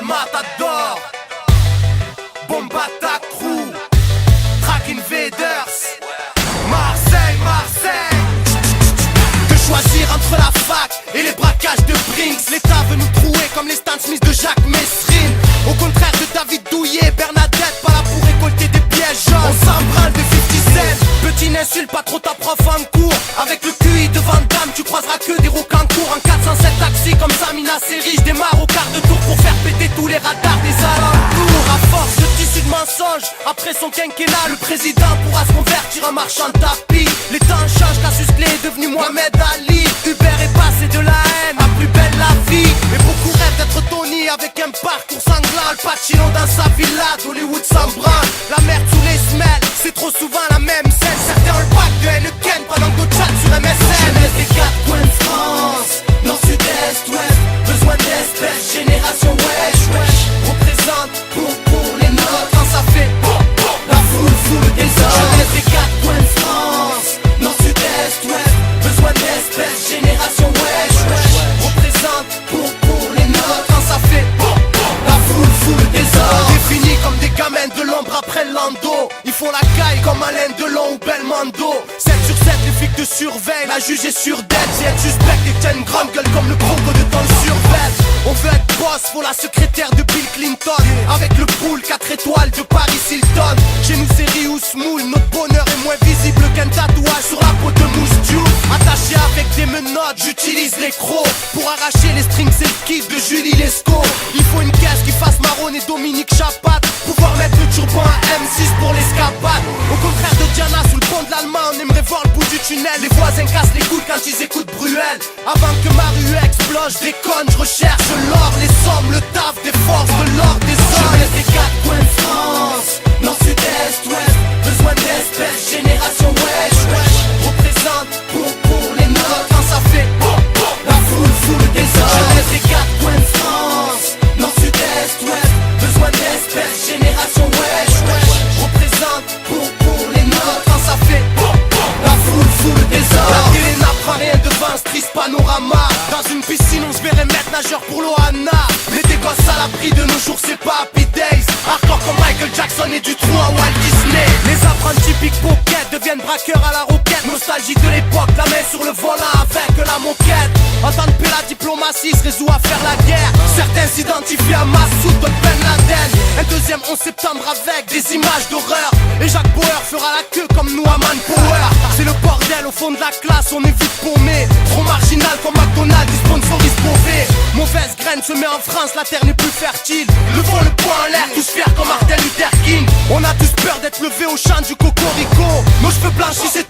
Matador, Bombata Crew, Track Invaders, Marseille, Marseille. Que choisir entre la fac et les braquages de Brinks? L'État veut nous trouer comme les Stan Smith de Jacques Messrine. Au contraire de David Douillet, Bernadette, pas là pour récolter des pièges jaunes. On s'embrunle de 50 Cent. Petit n'insulte pas trop ta prof en cours. Avec le QI de Van Damme, tu croiseras que des rocancours. En 407 taxi comme Samina Seri, je démarre au quart de tour pour faire péter tous les radars des alentours. À force de tissus de mensonges, après son quinquennat, le président pourra se convertir en marchand de tapis. Les temps changent, Cassius Clay est devenu Mohamed Ali. Hubert est passé de la haine à plus belle la vie. Et beaucoup rêvent d'être Tony avec un parcours sanglant. Al Pacino dans sa villa d'Hollywood s'embranle. La merde sous les semelles, c'est trop souvent la même scène. Certains ont le pack de Henneken pendant que d'autres chattent sur MSN. Jeunesse des quatre coins de France, nord, sud, est, ouest. Besoin d'espèces, génération wesh, wesh. Représente pour les nôtres quand ça fait la foule des hommes. Jeunesse des quatre coins de France, nord, sud, est, ouest. Besoin d'espèces, génération wesh, wesh. Représente pour les nôtres quand ça fait la foule des hommes. Définis comme des gamins de l'ombre après le lando. Ils font la caille comme Alain Delon ou Belmondo. 7 sur 7, les flics te surveillent. La juge est sur dette. Si elle suspecte et tiens une grande gueule comme le croco de ton survêt. On veut être boss, faut la secrétaire de Bill Clinton. Avec le pool 4 étoiles de Paris Hilton. Chez nous c'est Rious Moule. Notre bonheur est moins visible qu'un tatouage sur la peau de Mousse Diouf. Attaché avec des menottes, j'utilise les crocs pour arracher les strings et le kiff de Julie Lescaut. Il faut une caisse qui fasse marronner Dominique Chapat. Pouvoir mettre le turban à M6 pour l'escapade. Au contraire de Diana sous le pont de l'Allemagne, on aimerait voir le bout du tunnel. Les voisins cassent les couilles quand ils écoutent Bruel. Avant que ma rue explose, je déconne, je recherche l'or, les sommes, le taf des forces de l'or des hommes. Jeunesse des quatre coins de France, nord, sud, est, ouest. Besoin d'espèces, génération wesh, wesh. Représente pour les nôtres quand ça fait la foule des hommes. Jeunesse des quatre coins de France, nord, sud, est, ouest. Besoin d'espèces, génération wesh, wesh. Représente pour les nôtres quand ça fait la foule des hommes. La télé n'apprend rien devant ce triste panorama. Dans une piscine on se verrait mettre nageur pour l'Ohana. Mais des gosses à l'abri de nos jours c'est pas Happy Days. Hardcore comme Michael Jackson et du trou à Walt Disney. Les apprentis pickpocket deviennent braqueurs à la roquette. Nostalgique de l'époque, la main sur le volant avec la moquette. En temps de paix la diplomatie se résout à faire la guerre. Certains s'identifient à Massoud, d'autres Ben Laden. Un deuxième 11 septembre avec des images d'horreur. Et Jacques Bauer fera la queue comme nous à Manpower. C'est le bordel au fond de la classe, on est vite paumé. Trop marginal comme McDonald's, ils sponsorisent Beauvais. Mauvaise graine se met en France, la terre n'est plus fertile. Levons le poing en l'air, tous fiers comme Martin Luther King. On a tous peur d'être levés au chant du cocorico. Nos cheveux blanchissent et